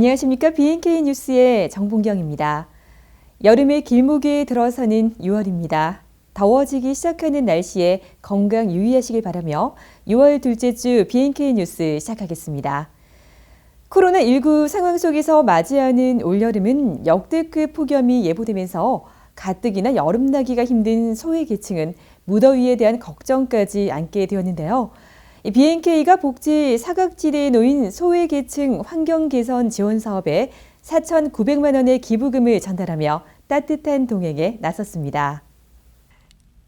안녕하십니까. BNK 뉴스의 정봉경입니다. 여름의 길목에 들어서는 6월입니다. 더워지기 시작하는 날씨에 건강 유의하시길 바라며 6월 둘째 주 BNK 뉴스 시작하겠습니다. 코로나19 상황 속에서 맞이하는 올여름은 역대급 폭염이 예보되면서 가뜩이나 여름나기가 힘든 소외계층은 무더위에 대한 걱정까지 안게 되었는데요. BNK가 복지 사각지대에 놓인 소외계층 환경개선 지원 사업에 4,900만 원의 기부금을 전달하며 따뜻한 동행에 나섰습니다.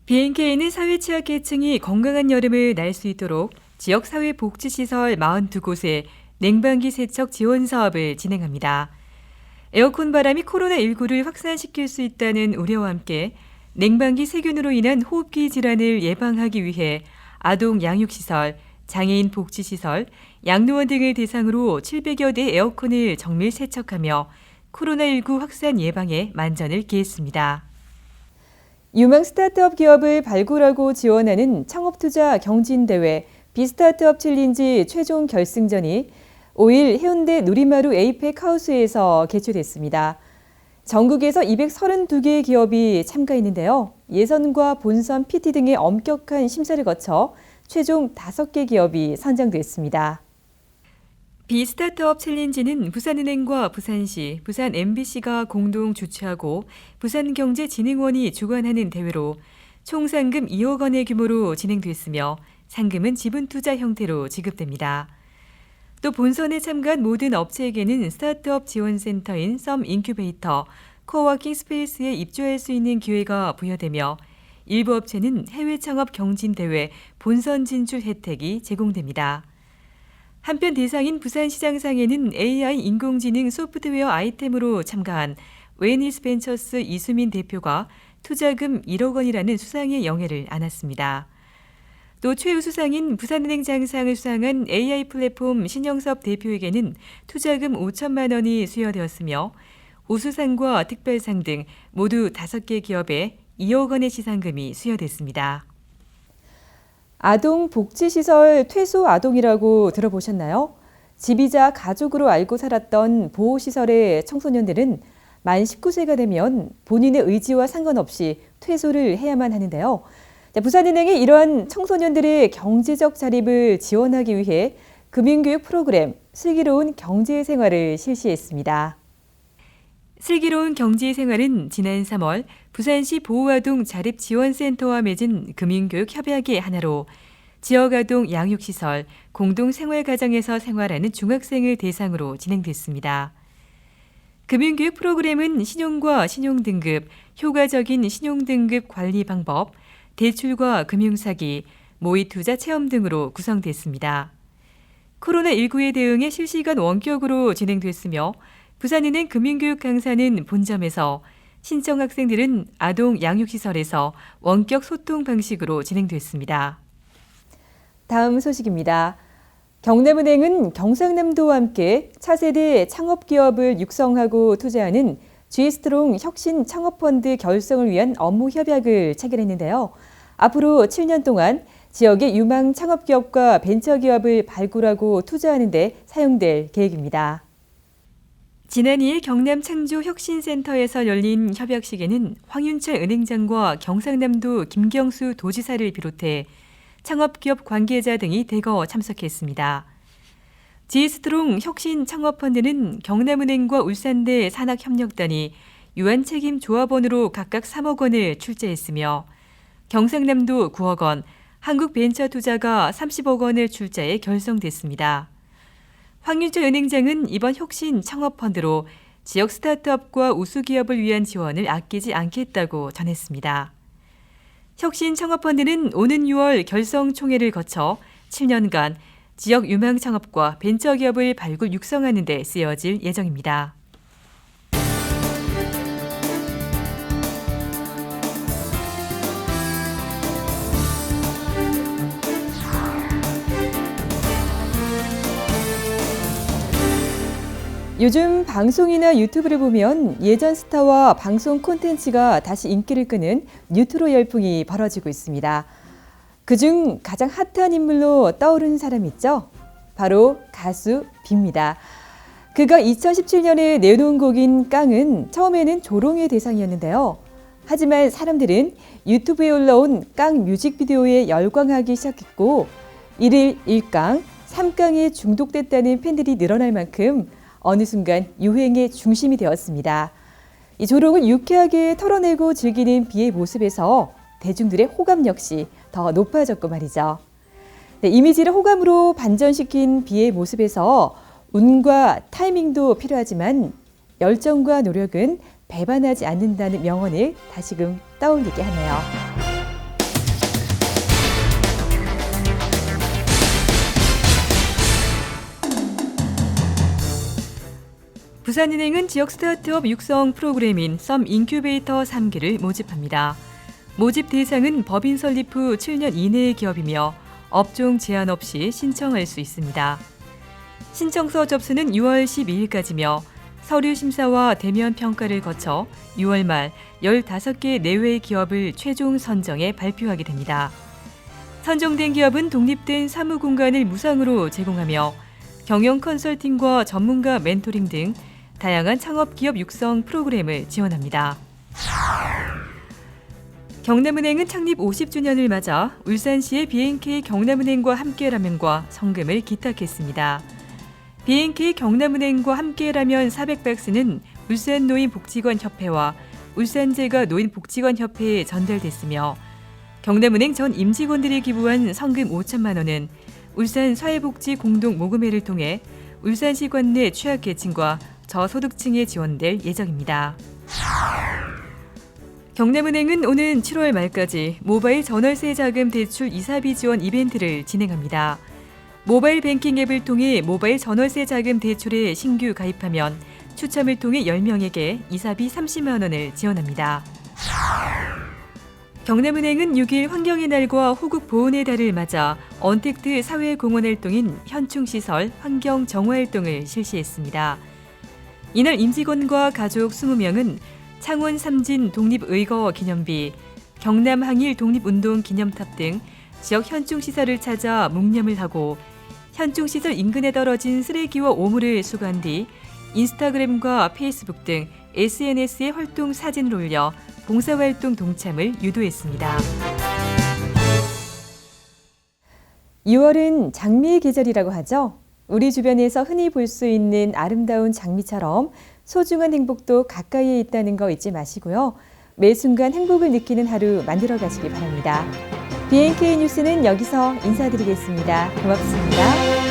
BNK는 사회취약계층이 건강한 여름을 날 수 있도록 지역사회복지시설 42곳에 냉방기 세척 지원 사업을 진행합니다. 에어컨 바람이 코로나19를 확산시킬 수 있다는 우려와 함께 냉방기 세균으로 인한 호흡기 질환을 예방하기 위해 아동 양육시설, 장애인 복지시설, 양로원 등을 대상으로 700여 대 에어컨을 정밀 세척하며 코로나19 확산 예방에 만전을 기했습니다. 유망 스타트업 기업을 발굴하고 지원하는 창업투자 경진대회 비스타트업 챌린지 최종 결승전이 5일 해운대 누리마루 에이펙 하우스에서 개최됐습니다. 전국에서 232개의 기업이 참가했는데요. 예선과 본선, PT 등의 엄격한 심사를 거쳐 최종 5개 기업이 선정됐습니다. 비스타트업 챌린지는 부산은행과 부산시, 부산 MBC가 공동 주최하고 부산경제진흥원이 주관하는 대회로 총 상금 2억 원의 규모로 진행됐으며 상금은 지분투자 형태로 지급됩니다. 또 본선에 참가한 모든 업체에게는 스타트업 지원센터인 썸 인큐베이터, 코워킹 스페이스에 입주할 수 있는 기회가 부여되며 일부 업체는 해외 창업 경진대회 본선 진출 혜택이 제공됩니다. 한편 대상인 부산시장상에는 AI 인공지능 소프트웨어 아이템으로 참가한 웨니스 벤처스 이수민 대표가 투자금 1억 원이라는 수상의 영예를 안았습니다. 또 최우수상인 부산은행 장상을 수상한 AI 플랫폼 신영섭 대표에게는 투자금 5천만 원이 수여되었으며 우수상과 특별상 등 모두 5개 기업에 2억 원의 시상금이 수여됐습니다. 아동 복지시설 퇴소 아동이라고 들어보셨나요? 집이자 가족으로 알고 살았던 보호시설의 청소년들은 만 19세가 되면 본인의 의지와 상관없이 퇴소를 해야만 하는데요. 부산은행이 이러한 청소년들의 경제적 자립을 지원하기 위해 금융교육 프로그램 슬기로운 경제생활을 실시했습니다. 슬기로운 경제생활은 지난 3월 부산시 보호아동 자립지원센터와 맺은 금융교육 협약의 하나로 지역아동 양육시설, 공동생활가정에서 생활하는 중학생을 대상으로 진행됐습니다. 금융교육 프로그램은 신용과 신용등급, 효과적인 신용등급 관리 방법, 대출과 금융사기, 모의투자 체험 등으로 구성됐습니다. 코로나19에 대응해 실시간 원격으로 진행됐으며 부산은행 금융교육 강사는 본점에서, 신청 학생들은 아동 양육시설에서 원격 소통 방식으로 진행됐습니다. 다음 소식입니다. 경남은행은 경상남도와 함께 차세대 창업기업을 육성하고 투자하는 G스트롱 혁신 창업펀드 결성을 위한 업무 협약을 체결했는데요. 앞으로 7년 동안 지역의 유망 창업기업과 벤처기업을 발굴하고 투자하는 데 사용될 계획입니다. 지난 2일 경남창조혁신센터에서 열린 협약식에는 황윤철 은행장과 경상남도 김경수 도지사를 비롯해 창업기업 관계자 등이 대거 참석했습니다. G스트롱 혁신창업펀드는 경남은행과 울산대 산학협력단이 유한책임조합원으로 각각 3억 원을 출자했으며 경상남도 9억 원, 한국벤처투자가 30억 원을 출자해 결성됐습니다. 황윤철 은행장은 이번 혁신 창업펀드로 지역 스타트업과 우수기업을 위한 지원을 아끼지 않겠다고 전했습니다. 혁신 창업펀드는 오는 6월 결성총회를 거쳐 7년간 지역 유망 창업과 벤처기업을 발굴 육성하는 데 쓰여질 예정입니다. 요즘 방송이나 유튜브를 보면 예전 스타와 방송 콘텐츠가 다시 인기를 끄는 뉴트로 열풍이 벌어지고 있습니다. 그중 가장 핫한 인물로 떠오르는 사람 있죠? 바로 가수 비입니다. 그가 2017년에 내놓은 곡인 깡은 처음에는 조롱의 대상이었는데요. 하지만 사람들은 유튜브에 올라온 깡 뮤직비디오에 열광하기 시작했고 1일 1깡, 3깡에 중독됐다는 팬들이 늘어날 만큼 어느 순간 유행의 중심이 되었습니다. 이 조롱을 유쾌하게 털어내고 즐기는 비의 모습에서 대중들의 호감 역시 더 높아졌고 말이죠. 네, 이미지를 호감으로 반전시킨 비의 모습에서 운과 타이밍도 필요하지만 열정과 노력은 배반하지 않는다는 명언을 다시금 떠올리게 하네요. 부산은행은 지역 스타트업 육성 프로그램인 썸 인큐베이터 3기를 모집합니다. 모집 대상은 법인 설립 후 7년 이내의 기업이며 업종 제한 없이 신청할 수 있습니다. 신청서 접수는 6월 12일까지며 서류 심사와 대면 평가를 거쳐 6월 말 15개 내외의 기업을 최종 선정해 발표하게 됩니다. 선정된 기업은 독립된 사무 공간을 무상으로 제공하며 경영 컨설팅과 전문가 멘토링 등 다양한 창업 기업 육성 프로그램을 지원합니다. 경남은행은 창립 50주년을 맞아 울산시의 BNK 경남은행과 함께라면과 성금을 기탁했습니다. BNK 경남은행과 함께라면 400박스는 울산노인복지관협회와 울산제가 노인복지관협회에 전달됐으며 경남은행 전 임직원들이 기부한 성금 5천만 원은 울산 사회복지 공동모금회를 통해 울산시 관내 취약계층과 저소득층에 지원될 예정입니다. 경남은행은 오는 7월 말까지 모바일 전월세 자금 대출 이사비 지원 이벤트를 진행합니다. 모바일 뱅킹 앱을 통해 모바일 전월세 자금 대출에 신규 가입하면 추첨을 통해 10명에게 이사비 30만 원을 지원합니다. 경남은행은 6일 환경의 날과 호국 보훈의 달을 맞아 언택트 사회공헌 활동인 현충시설 환경 정화 활동을 실시했습니다. 이날 임직원과 가족 20명은 창원 삼진 독립의거 기념비, 경남 항일 독립운동 기념탑 등 지역 현충시설을 찾아 묵념을 하고 현충시설 인근에 떨어진 쓰레기와 오물을 수거한 뒤 인스타그램과 페이스북 등 SNS에 활동 사진을 올려 봉사활동 동참을 유도했습니다. 2월은 장미의 계절이라고 하죠. 우리 주변에서 흔히 볼 수 있는 아름다운 장미처럼 소중한 행복도 가까이에 있다는 거 잊지 마시고요. 매 순간 행복을 느끼는 하루 만들어 가시기 바랍니다. BNK 뉴스는 여기서 인사드리겠습니다. 고맙습니다.